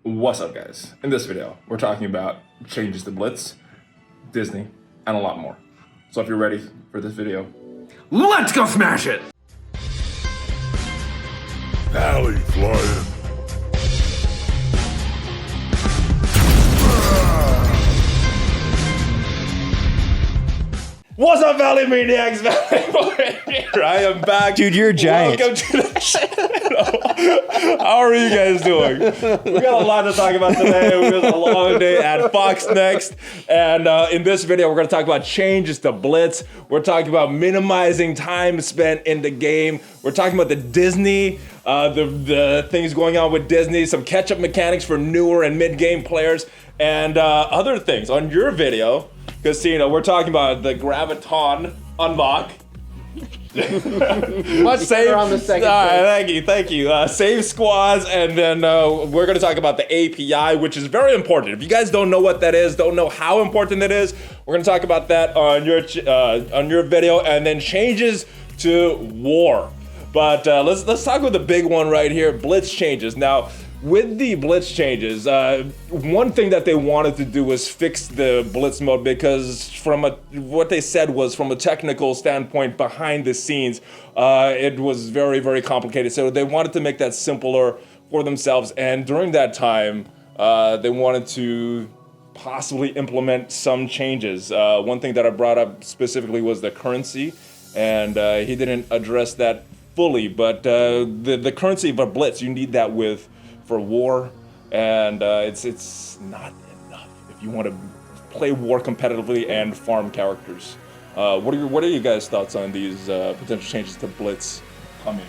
What's up, guys? In this video, we're talking about changes to Blitz, Disney, and a lot more. So if you're ready for this video, let's go smash it! ValleyFlyin. what's up, Valley Maniacs? Here I am back. Dude, you're a giant. Welcome to the channel. How are you guys doing? We got a lot to talk about today. We got a long day at FoxNext. And in this video, we're going to talk about changes to Blitz. We're talking about minimizing time spent in the game. We're talking about the Disney, the things going on with Disney, some catch-up mechanics for newer and mid-game players, and other things. On your video, Khasino, we're talking about the Graviton unlock. Much better on the second page. Thank you. Save squads, and then we're going to talk about the API, which is very important. If you guys don't know what that is, don't know how important it is, we're going to talk about that on your video, and then changes to war. But let's talk about the big one right here, Blitz changes. Now, with the Blitz changes, one thing that they wanted to do was fix the Blitz mode, because what they said was, from a technical standpoint behind the scenes, it was very, very complicated. So they wanted to make that simpler for themselves. And during that time, they wanted to possibly implement some changes. One thing that I brought up specifically was the currency, and he didn't address that fully. But the currency of a Blitz, you need that for war, and it's not enough if you want to play war competitively and farm characters. What are you guys' thoughts on these potential changes to Blitz coming?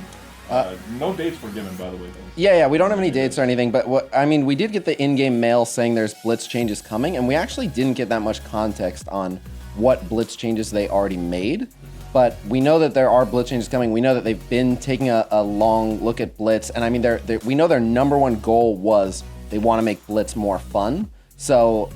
No dates were given, by the way, though. Yeah, we don't have any dates or anything, but we did get the in-game mail saying there's Blitz changes coming, and we actually didn't get that much context on what Blitz changes they already made. But we know that there are Blitz changes coming. We know that they've been taking a long look at Blitz. And I mean, we know their number one goal was they want to make Blitz more fun. So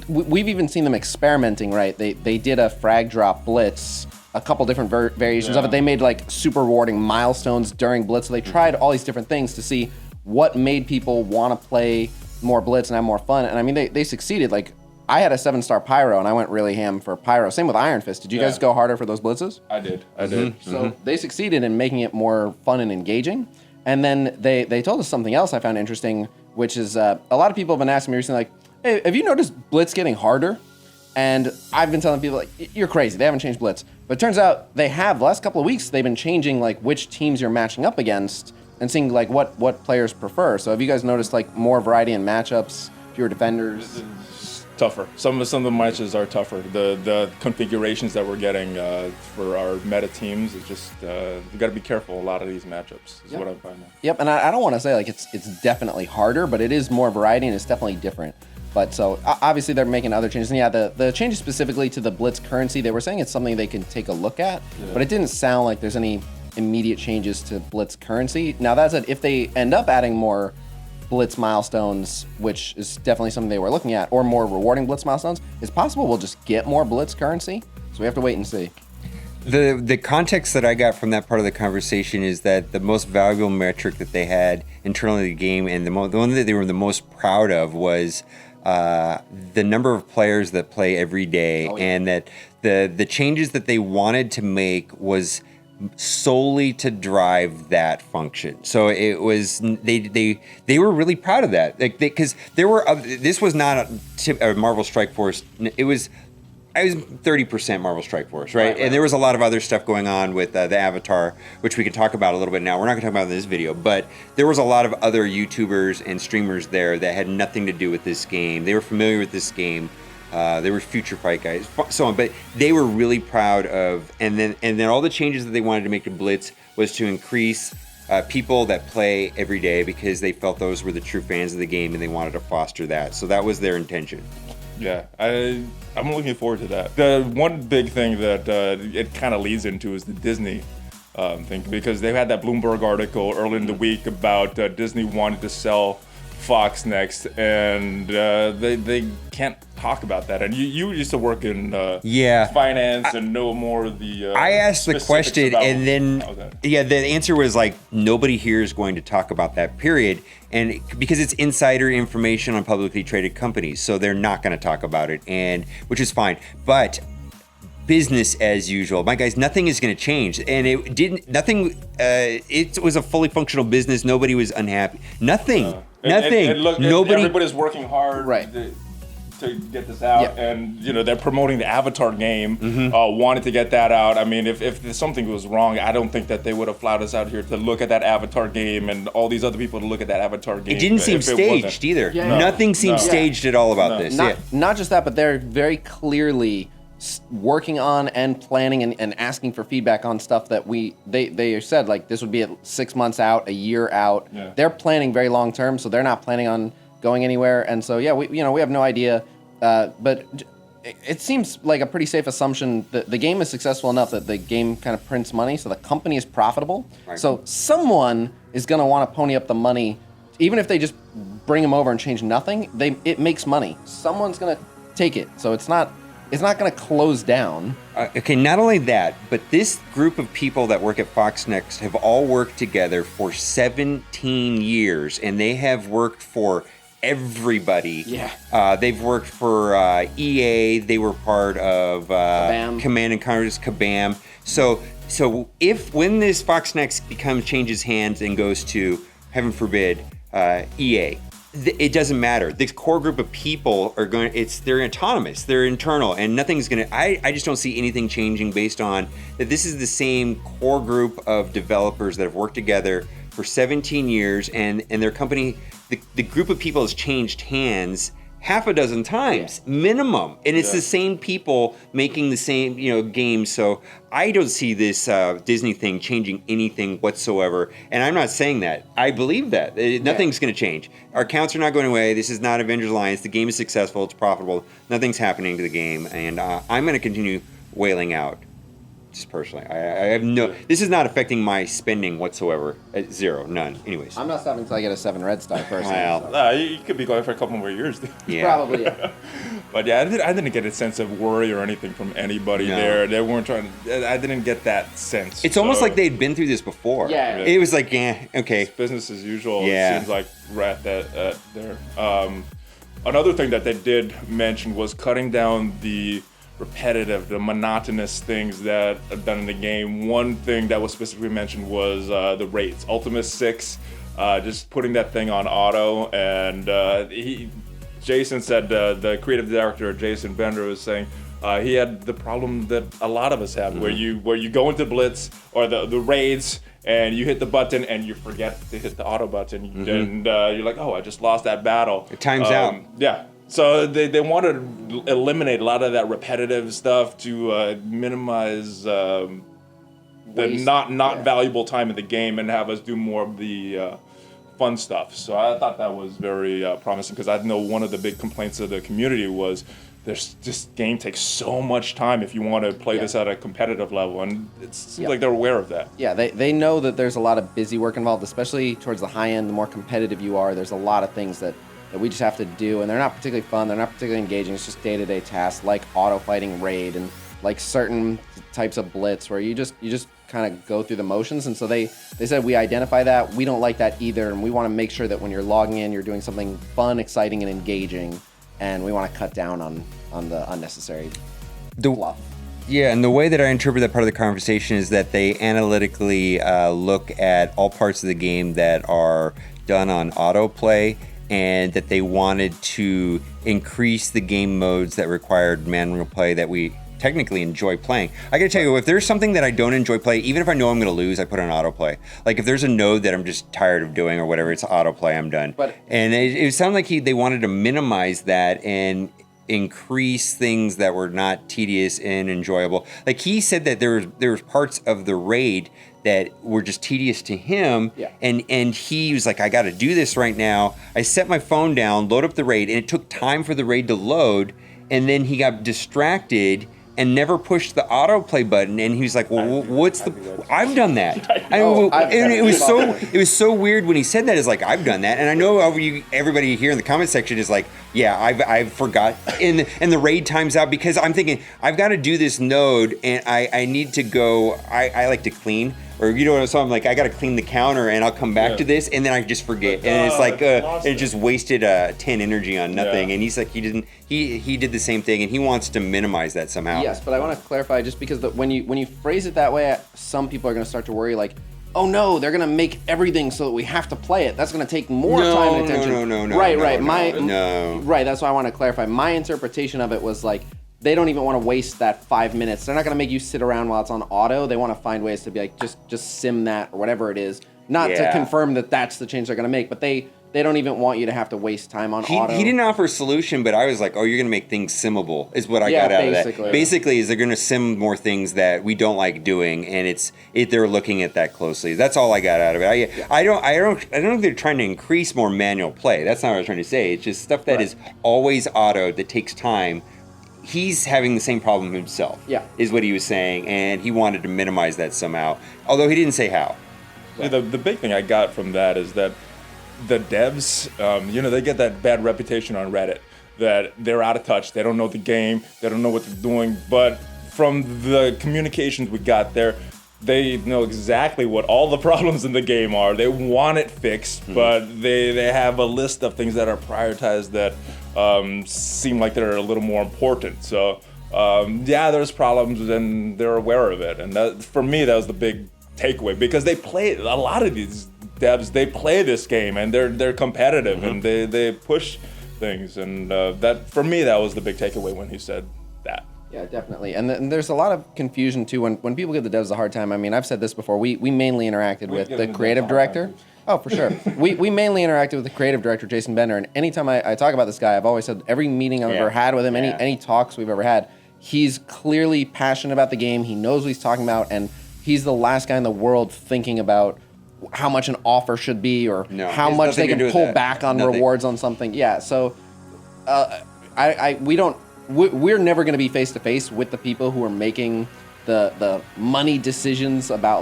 we've even seen them experimenting, right? They did a frag drop Blitz, a couple different variations of it. They made like super rewarding milestones during Blitz. So they tried all these different things to see what made people want to play more Blitz and have more fun. And I mean, they succeeded. Like, I had a 7-star Pyro, and I went really ham for Pyro. Same with Iron Fist. Did you guys go harder for those blitzes? I did. So they succeeded in making it more fun and engaging. And then they told us something else I found interesting, which is a lot of people have been asking me recently, like, hey, have you noticed Blitz getting harder? And I've been telling people, like, you're crazy. They haven't changed Blitz. But it turns out they have. The last couple of weeks, they've been changing like which teams you're matching up against and seeing like what players prefer. So have you guys noticed like more variety in matchups, fewer defenders? Tougher. Some of the matches are tougher. The configurations that we're getting for our meta teams is just we got to be careful. A lot of these matchups is what I'm finding. Yep, and I don't want to say like it's definitely harder, but it is more variety and it's definitely different. But so obviously they're making other changes. And yeah, the changes specifically to the Blitz currency, they were saying it's something they can take a look at, but it didn't sound like there's any immediate changes to Blitz currency. Now that said, if they end up adding more Blitz milestones, which is definitely something they were looking at, or more rewarding Blitz milestones, it's possible we'll just get more Blitz currency. So we have to wait and see. The context that I got from that part of the conversation is that the most valuable metric that they had internally in the game, and the one that they were the most proud of, was the number of players that play every day, and that the changes that they wanted to make was solely to drive that function. So it was they were really proud of that, like because there were this was not a Marvel Strike Force. I was 30% Marvel Strike Force, right? And there was a lot of other stuff going on with the Avatar, which we can talk about a little bit now. We're not going to talk about in this video, but there was a lot of other YouTubers and streamers there that had nothing to do with this game. They were familiar with this game. They were Future Fight guys, so on. But they were really proud of, and then all the changes that they wanted to make to Blitz was to increase people that play every day, because they felt those were the true fans of the game, and they wanted to foster that. So that was their intention. Yeah, I'm looking forward to that. The one big thing that it kind of leads into is the Disney thing, because they had that Bloomberg article early in the week about Disney wanted to sell Foxnecks, and they can't talk about that. And you used to work in finance and know more of the. I asked the question, about, and then the answer was like nobody here is going to talk about that. Period. And because it's insider information on publicly traded companies, so they're not going to talk about it, and which is fine. But business as usual, my guys. Nothing is going to change, and it didn't. Nothing. It was a fully functional business. Nobody was unhappy. Nothing. Nothing. And look, nobody. Everybody's working hard. Right. To get this out, and they're promoting the Avatar game, wanted to get that out. I mean, if something was wrong, I don't think that they would have flyed us out here to look at that Avatar game and all these other people to look at that Avatar game. It didn't seem staged either. Yeah, no. Nothing seemed staged at all about this. Not just that, but they're very clearly working on and planning and asking for feedback on stuff that they said like this would be 6 months out, a year out. Yeah. They're planning very long term, so they're not planning on going anywhere. And so we have no idea. But it seems like a pretty safe assumption that the game is successful enough that the game kind of prints money, so the company is profitable. Right. So someone is going to want to pony up the money, even if they just bring them over and change nothing. It makes money. Someone's going to take it, so it's not going to close down. Okay, not only that, but this group of people that work at FoxNext have all worked together for 17 years, and they have worked for everybody. Yeah. They've worked for EA. They were part of Command and Conquer's Kabam. So when this FoxNext changes hands and goes to, heaven forbid, EA, it doesn't matter. The core group of people are they're autonomous, they're internal, and nothing's gonna. I just don't see anything changing based on that. This is the same core group of developers that have worked together for 17 years, and their company. The group of people has changed hands half a dozen times minimum, and it's the same people making the same games. So I don't see this Disney thing changing anything whatsoever. And I'm not saying that. I believe that nothing's going to change. Our accounts are not going away. This is not Avengers Alliance. The game is successful. It's profitable. Nothing's happening to the game, and I'm going to continue whaling out. Just personally, I have no. This is not affecting my spending whatsoever. Zero, none. Anyways, I'm not stopping until I get a 7 red star personally. Well, you could be going for a couple more years. Yeah, probably. Yeah. But yeah, I didn't get a sense of worry or anything from anybody there. They weren't trying. I didn't get that sense. It's almost like they'd been through this before. Yeah. It was like, okay. It's business as usual. Yeah. It seems like we're at that there. Another thing that they did mention was cutting down the repetitive, the monotonous things that are done in the game. One thing that was specifically mentioned was the raids. Ultimate 6, just putting that thing on auto, and Jason said, the creative director, Jason Bender, was saying he had the problem that a lot of us have, where you go into Blitz or the raids, and you hit the button and you forget to hit the auto button, and you're like, oh, I just lost that battle. It times out. Yeah. So they want to eliminate a lot of that repetitive stuff to minimize the not valuable time in the game and have us do more of the fun stuff. So I thought that was very promising, because I know one of the big complaints of the community was this game takes so much time if you want to play this at a competitive level, and it seems like they're aware of that. Yeah, they know that there's a lot of busy work involved, especially towards the high end. The more competitive you are, there's a lot of things that we just have to do, and they're not particularly fun, they're not particularly engaging. It's just day-to-day tasks like auto fighting raid and like certain types of blitz where you just kind of go through the motions. And so they said, we identify that, we don't like that either, and we want to make sure that when you're logging in, you're doing something fun, exciting, and engaging, and we want to cut down on the unnecessary fluff. Yeah, and the way that I interpret that part of the conversation is that they analytically look at all parts of the game that are done on autoplay, and that they wanted to increase the game modes that required manual play that we technically enjoy playing. I gotta tell you, if there's something that I don't enjoy playing, even if I know I'm gonna lose, I put on autoplay. Like if there's a node that I'm just tired of doing or whatever, it's autoplay, I'm done. And it sounded like they wanted to minimize that and increase things that were not tedious and enjoyable. Like he said that there was parts of the raid that were just tedious to him, and he was like, I gotta do this right now. I set my phone down, load up the raid, and it took time for the raid to load, and then he got distracted and never pushed the autoplay button. And he was like, well, what's the... I've done that. It was so weird when he said that. It's like, I've done that. And I know everybody here in the comment section is like, yeah, I've forgot. And the raid times out because I'm thinking, I've got to do this node and I need to go... I like to clean. Or so I'm like, I got to clean the counter and I'll come back to this, and then I just forget, and it's like it just wasted 10 energy on nothing. And he's like, he did the same thing, and he wants to minimize that somehow. Yes, but I want to clarify just because when you phrase it that way, some people are going to start to worry like, oh no, they're going to make everything so that we have to play it. That's going to take more time and attention. No. Right. No. Right. That's why I want to clarify. My interpretation of it was like, they don't even want to waste that 5 minutes. They're not going to make you sit around while it's on auto. They want to find ways to be like, just sim that or whatever it is. Not to confirm that that's the change they're going to make, but they don't even want you to have to waste time on auto. He didn't offer a solution, but I was like, oh, you're going to make things simmable is what I got out of that. Basically, is they're going to sim more things that we don't like doing, and they're looking at that closely. That's all I got out of it. I don't think they're trying to increase more manual play. That's not what I was trying to say. It's just stuff that is always auto that takes time. He's having the same problem himself, is what he was saying, and he wanted to minimize that somehow, although he didn't say how. Yeah, the big thing I got from that is that the devs, they get that bad reputation on Reddit, that they're out of touch, they don't know the game, they don't know what they're doing, but from the communications we got there, they know exactly what all the problems in the game are. They want it fixed, but they have a list of things that are prioritized that seem like they're a little more important. So there's problems and they're aware of it. And that, for me, that was the big takeaway, because they play, a lot of these devs, they play this game and they're competitive and they push things. And that, for me, that was the big takeaway when he said that. Yeah, definitely. And there's a lot of confusion too when people give the devs a hard time. I mean, I've said this before. We mainly interacted with the creative director. Oh, for sure. we mainly interacted with the creative director, Jason Bender. And anytime I talk about this guy, I've always said every meeting I've ever had with him, any talks we've ever had, he's clearly passionate about the game. He knows what he's talking about, and he's the last guy in the world thinking about how much an offer should be or how much they can pull back on rewards on something. Yeah. So we're never going to be face to face with the people who are making the money decisions about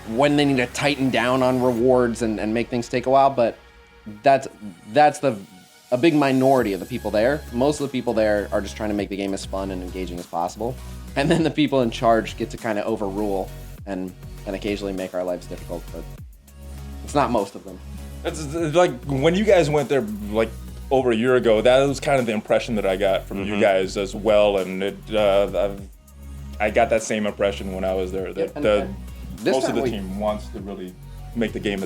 when they need to tighten down on rewards and make things take a while. But that's a big minority of the people there. Most of the people there are just trying to make the game as fun and engaging as possible. And then the people in charge get to kind of overrule and occasionally make our lives difficult. But it's not most of them. It's like when you guys went there, like over a year ago, that was kind of the impression that I got from you guys as well, and I got that same impression when I was there. That most of the team wants to really make the game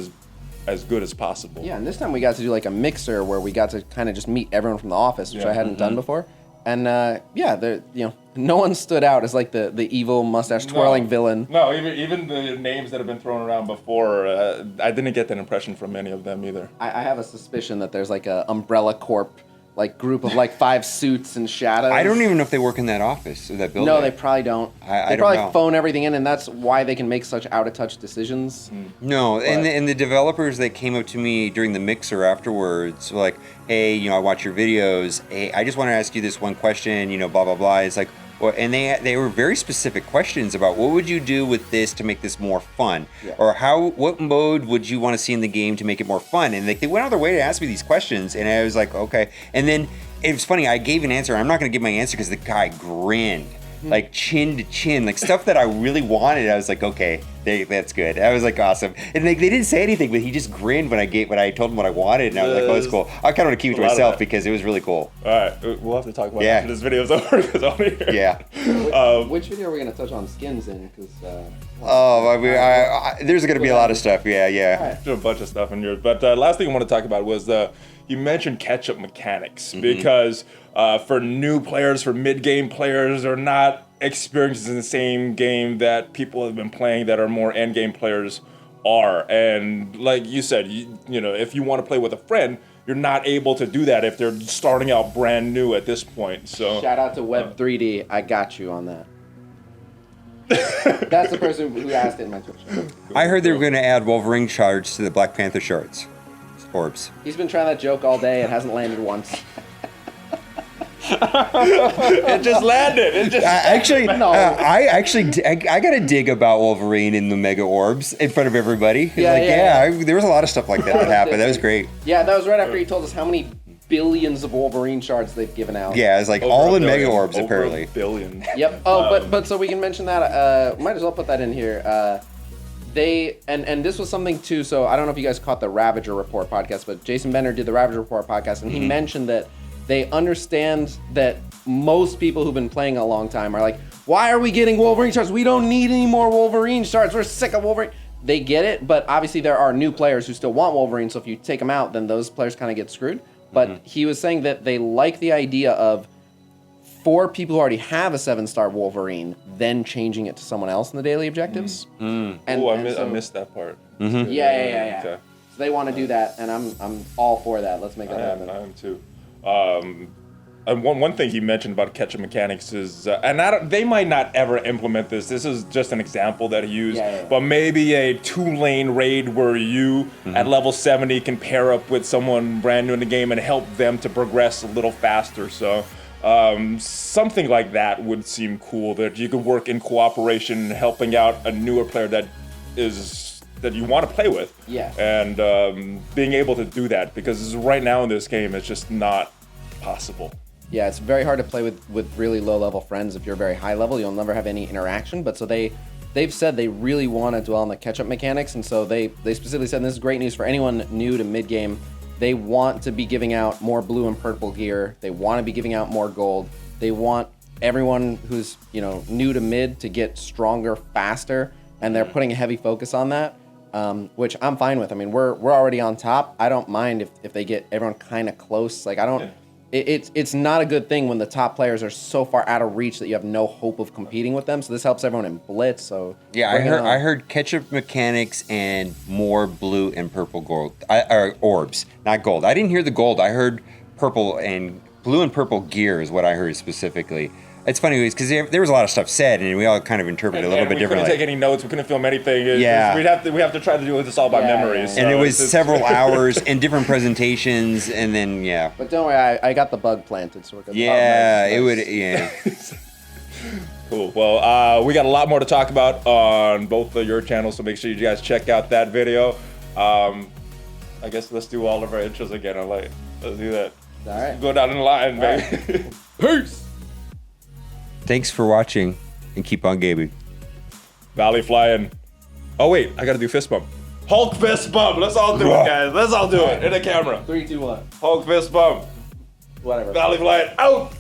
as good as possible. Yeah, and this time we got to do like a mixer where we got to kind of just meet everyone from the office, which I hadn't done before. And no one stood out as like the evil mustache twirling villain. No, even the names that have been thrown around before, I didn't get that impression from any of them either. I have a suspicion that there's like a Umbrella Corp like group of like 5 suits and shadows. I don't even know if they work in that office or that building. No, they probably don't. They probably phone everything in, and that's why they can make such out of touch decisions. No, and the developers that came up to me during the mixer afterwards were like, hey, I watch your videos. Hey, I just want to ask you this one question. Blah blah blah. It's like, well, and they were very specific questions about what would you do with this to make this more fun, or what mode would you want to see in the game to make it more fun? And they went out of their way to ask me these questions, and I was like, okay. And then it was funny. I gave an answer. I'm not going to give my answer because the guy grinned. Like chin to chin, like stuff that I really wanted. I was like, okay, that's good. I was like, awesome. And they didn't say anything, but he just grinned when I told him what I wanted, and I was like, oh, it's cool. I kind of want to keep it to myself because it was really cool. All right, we'll have to talk about it after this video's over because I'll be here. Yeah. Which video are we going to touch on skins in? Because there's going to be a lot of stuff. Yeah. Right. A bunch of stuff in yours. But last thing I want to talk about was you mentioned Ketchup mechanics because for new players, for mid-game players, are not experiencing the same game that people have been playing that are more end-game players are. And like you said, if you want to play with a friend, you're not able to do that if they're starting out brand new at this point. So shout out to Web3D. I got you on that. That's the person who asked it in my Twitch. I heard they were going to add Wolverine shards to the Black Panther shards. Orbs. He's been trying that joke all day. It hasn't landed once. It just landed. It just I got a dig about Wolverine in the Mega Orbs in front of everybody. There was a lot of stuff like that happened. That was great. Yeah, that was right after he told us how many billions of Wolverine shards they've given out. Yeah, it's like over all a in billion. Mega Orbs Over apparently. a billion. Yep. Oh, but so we can mention that. Might as well put that in here. They and this was something too. So I don't know if you guys caught the Ravager Report podcast, but Jason Benner did the Ravager Report podcast, and he mentioned that they understand that most people who've been playing a long time are like, why are we getting Wolverine shards? We don't need any more Wolverine shards. We're sick of Wolverine. They get it, but obviously there are new players who still want Wolverine. So if you take them out, then those players kind of get screwed. But he was saying that they like the idea of, for people who already have a 7-star Wolverine, then changing it to someone else in the daily objectives. I missed that part. Yeah. Okay. So they want to do that, and I'm all for that. Let's make that happen. I am too. And one thing he mentioned about Ketchup mechanics is, they might not ever implement this. This is just an example that he used. But maybe a 2-lane raid where you at level 70 can pair up with someone brand new in the game and help them to progress a little faster. So something like that would seem cool. That you could work in cooperation, helping out a newer player that you want to play with. Yeah. And being able to do that, because right now in this game it's just not possible. Yeah, it's very hard to play with really low-level friends. If you're very high level, you'll never have any interaction. But so they've said they really want to dwell on the catch-up mechanics, and so they specifically said, and this is great news for anyone new to mid-game, they want to be giving out more blue and purple gear. They want to be giving out more gold. They want everyone who's new to mid to get stronger faster, and they're putting a heavy focus on that, which I'm fine with. I mean, we're already on top. I don't mind if they get everyone kind of close. Like, I don't... It's not a good thing when the top players are so far out of reach that you have no hope of competing with them. So this helps everyone in Blitz. So yeah, I heard Ketchup mechanics and more blue and purple gold, or orbs, not gold. I didn't hear the gold. I heard purple and blue and purple gear is what I heard specifically. It's funny because there was a lot of stuff said, and we all kind of interpreted it a little bit differently. We couldn't take any notes. We couldn't film anything. We have to try to do this all by memory. So and it was several hours and different presentations, and then But don't worry, I got the bug planted, so we're good. Cool. Well, we got a lot more to talk about on both of your channels, so make sure you guys check out that video. I guess let's do all of our intros again. Let's do that. All right. Go down in the line, baby. Peace. Thanks for watching, and keep on gaming. ValleyFlyin. Oh wait, I gotta do fist bump. Hulk fist bump. Let's all do it, guys. Let's all do it in the camera. 3, 2, 1. Hulk fist bump. Whatever. ValleyFlyin out.